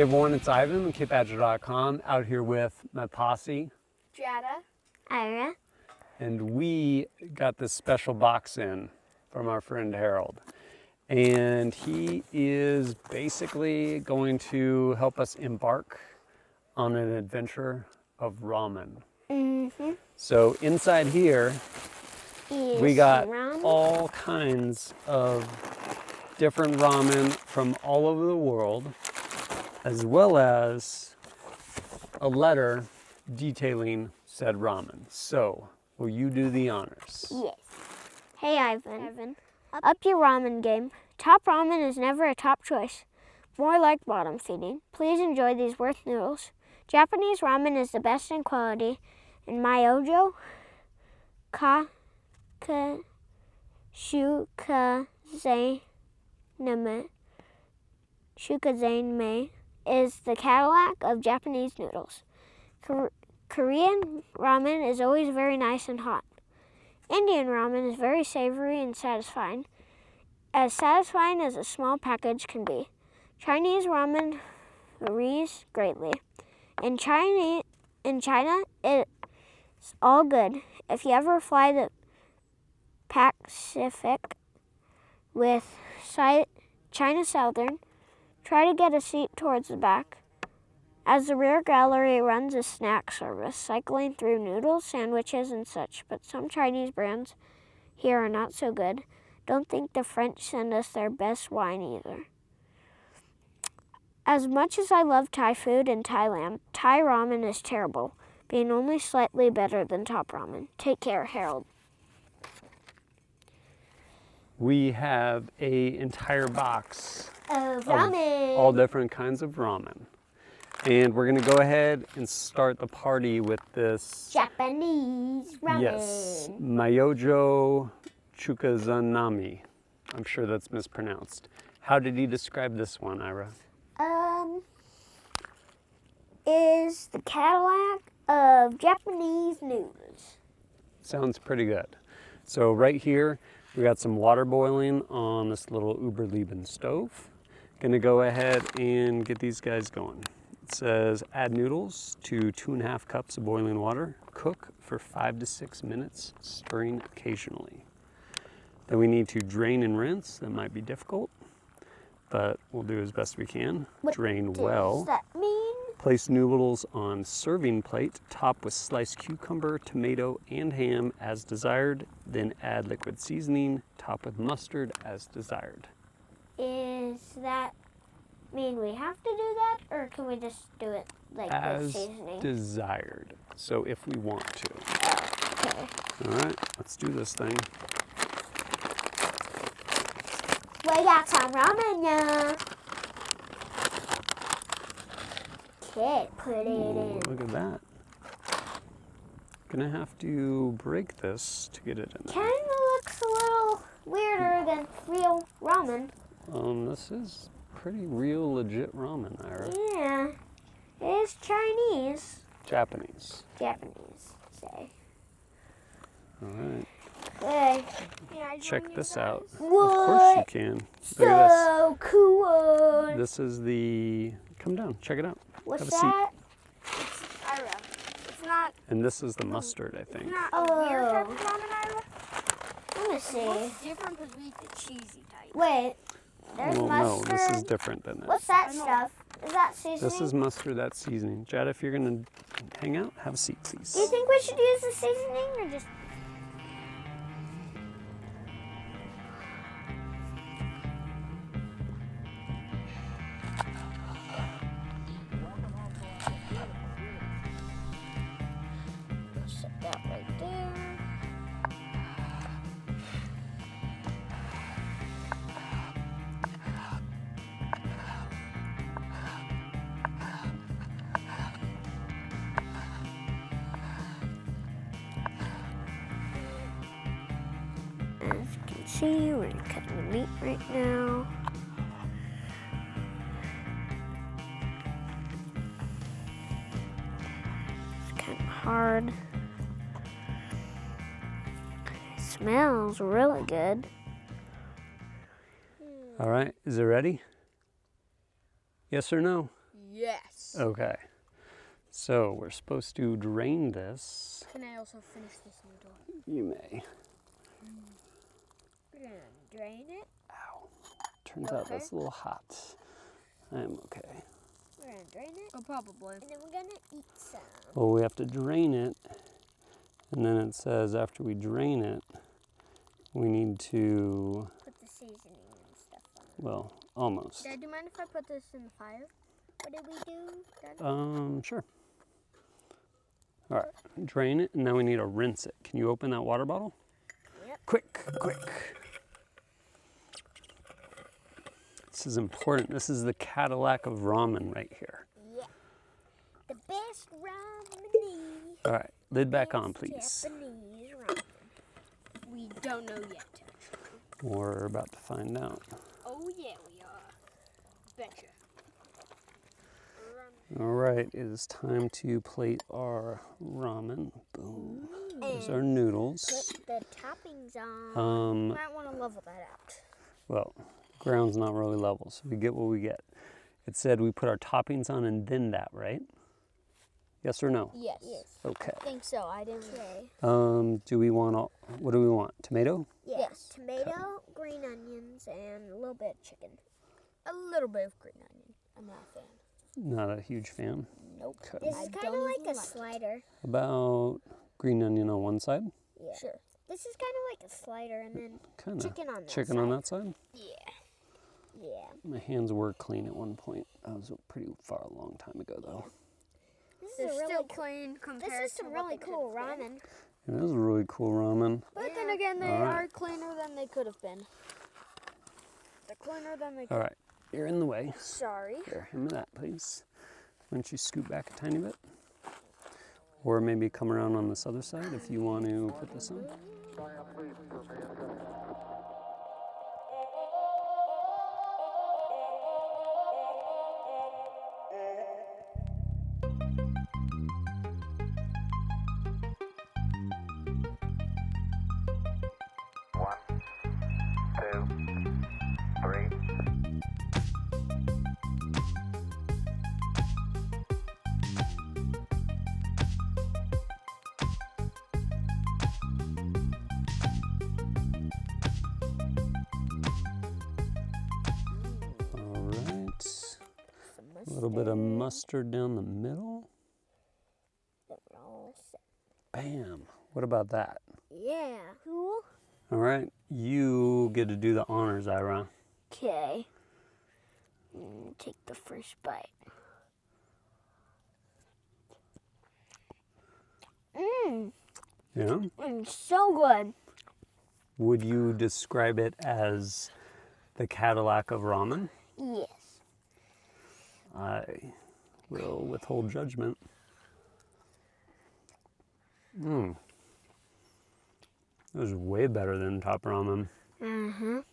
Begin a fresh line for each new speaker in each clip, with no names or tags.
Hey everyone, it's Ivan, KidBadger.com, out here with my posse.
Jada.
Ira.
And we got this special box in from our friend Harold. And he is basically going to help us embark on an adventure of ramen.
Mm-hmm.
So inside here, we got all kinds of different ramen from all over the world, as well as a letter detailing said ramen. So, will you do the honors?
Yes. Hey, Ivan. Up your ramen game. Top ramen is never a top choice. More like bottom feeding. Please enjoy these worth noodles. Japanese ramen is the best in quality, and Myojo Chukazanmai is the Cadillac of Japanese noodles. Korean ramen is always very nice and hot. Indian ramen is very savory and satisfying as a small package can be. Chinese ramen varies greatly. In China, it's all good. If you ever fly the Pacific with China Southern, try to get a seat towards the back, as the rear gallery runs a snack service, cycling through noodles, sandwiches, and such, but some Chinese brands here are not so good. Don't think the French send us their best wine either. As much as I love Thai food in Thailand, Thai ramen is terrible, being only slightly better than top ramen. Take care, Harold.
We have an entire box
of ramen.
All different kinds of ramen. And we're gonna go ahead and start the party with this
Japanese ramen.
Yes, Myojo Chukazanmai. I'm sure that's mispronounced. How did he describe this one, Ira?
Is the Cadillac of Japanese noodles.
Sounds pretty good. So right here, we got some water boiling on this little Uberleben stove. Gonna go ahead and get these guys going. It says add noodles to 2.5 cups of boiling water. Cook for 5 to 6 minutes, stirring occasionally. Then we need to drain and rinse. That might be difficult, but we'll do as best we can. Drain well.
What does that mean?
Place noodles on serving plate, top with sliced cucumber, tomato, and ham as desired. Then add liquid seasoning, top with mustard as desired.
Is that mean we have to do that, or can we just do it like
as
the seasoning?
Desired. So if we want to.
Okay.
All right, let's do this thing.
We got some ramen now. Okay, put it in.
Look at that. Gonna have to break this to get it in there.
Kind of looks a little weirder than real ramen.
This is pretty real, legit ramen, Ira.
Yeah, it is Chinese.
Japanese.
Japanese, say.
All right.
Okay.
Check this out.
What?
Of course you can. Look at this.
So cool.
This is the, come down, check it out.
What's
Have a seat.
that?
It's Ira. It's not.
And this is the mustard, I
It's
think.
not a weird type of ramen, Ira.
Let me see.
What's different because we eat the cheesy type.
Wait, there's
Well,
mustard.
no, this is different than this.
What's that stuff? Is that seasoning?
This is mustard, that's seasoning. Jada, if you're gonna hang out, have a seat, please.
Do you think we should use the seasoning or just? Set that right there. As you can see, we're cutting the meat right now. It's kind of hard. It smells really good.
All right, is it ready? Yes or no?
Yes.
Okay. So we're supposed to drain this.
Can I also finish this noodle?
You may.
We're gonna drain it.
Ow. Turns out that's a little hot. I'm okay.
We're gonna drain it.
Oh, probably.
And then we're gonna eat some.
Well, we have to drain it. And then it says after we drain it, we need to,
Put the seasoning and stuff on it.
well, almost.
Dad, do you mind if I put this in the fire?
What did we do, Dad?
Sure. All right, drain it, and now we need to rinse it. Can you open that water bottle?
Yep.
Quick, quick. This is important. This is the Cadillac of ramen right here.
Yeah. The best ramen.
All right, lid back on, please.
Japanese ramen.
We don't know yet.
We're about to find out.
Oh, yeah, we are. Betcha.
All right, it is time to plate our ramen. Boom. There's our noodles.
Put the toppings on.
Might want to level that out.
Well, ground's not really level, so we get what we get. It said we put our toppings on and then that, right? Yes or no?
Yes.
Okay.
I think so. I didn't.
Okay.
Do we want, what do we want? Tomato?
Yes. Tomato, green onions, and a little bit of chicken.
A little bit of green onion. I'm not a fan.
Not a huge fan.
Nope.
Okay.
This
I
is kind
don't
of like
even
a
like it.
slider.
About green onion on one side?
Yeah.
Sure.
This is kind of like a slider, and then
Kind of.
chicken on that
Chicken
side.
on that side?
Yeah.
Yeah.
My hands were clean at one point. That was a pretty far a long time ago, though.
This
They're
is a really
still
cool.
clean compared
This is
to
some
what
really
they
cool
could have been.
ramen.
It is really cool ramen.
But then
Yeah.
again, they
All right.
are cleaner than they could have been. They're cleaner than they could.
All right, you're in the way.
Sorry.
Here, hand me that, please. Why don't you scoot back a tiny bit? Or maybe come around on this other side if you want to put this on.
One, two, three.
All right. A little bit of mustard down the middle. Bam. What about that?
Yeah. Cool.
All right. You get to do the honors, Ira.
Okay. Take the first bite.
Yeah?
So good.
Would you describe it as the Cadillac of ramen?
Yes.
I will withhold judgment. It was way better than top ramen.
Can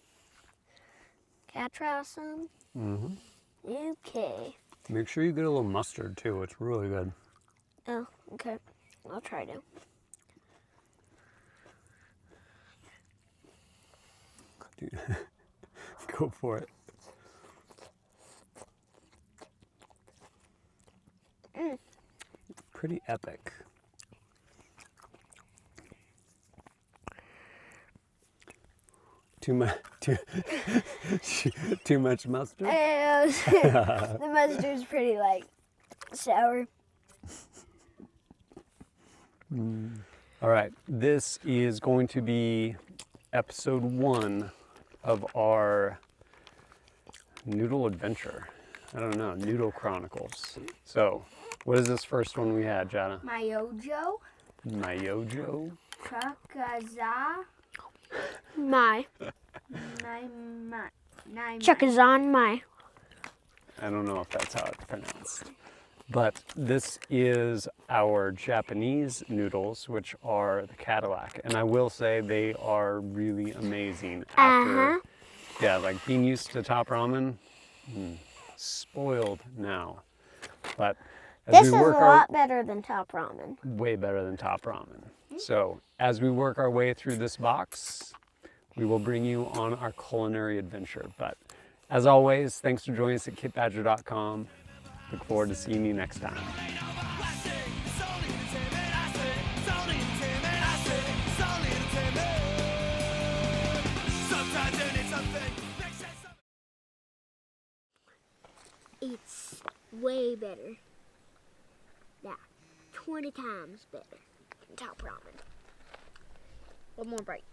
I try some? Okay.
Make sure you get a little mustard too. It's really good.
Oh, okay. I'll try to.
Dude, go for it. Pretty epic. Too much, too much mustard.
The mustard's pretty like sour.
All right, this is going to be episode 1 of our noodle adventure. I don't know, Noodle Chronicles. So, what is this first one we had, Jana?
Myojo
Myojo?
My.
Chukazanmai.
Chukazanmai.
I don't know if that's how it's pronounced. But this is our Japanese noodles, which are the Cadillac. And I will say they are really amazing after, yeah, like being used to top ramen, spoiled now. But as
This
we
is
work
a
our
lot better than top ramen.
way better than top ramen. So as we work our way through this box, we will bring you on our culinary adventure. But as always, thanks for joining us at kitbadger.com. Look forward to seeing you next time.
It's way better. Yeah, 20 times better than top ramen.
One more bite.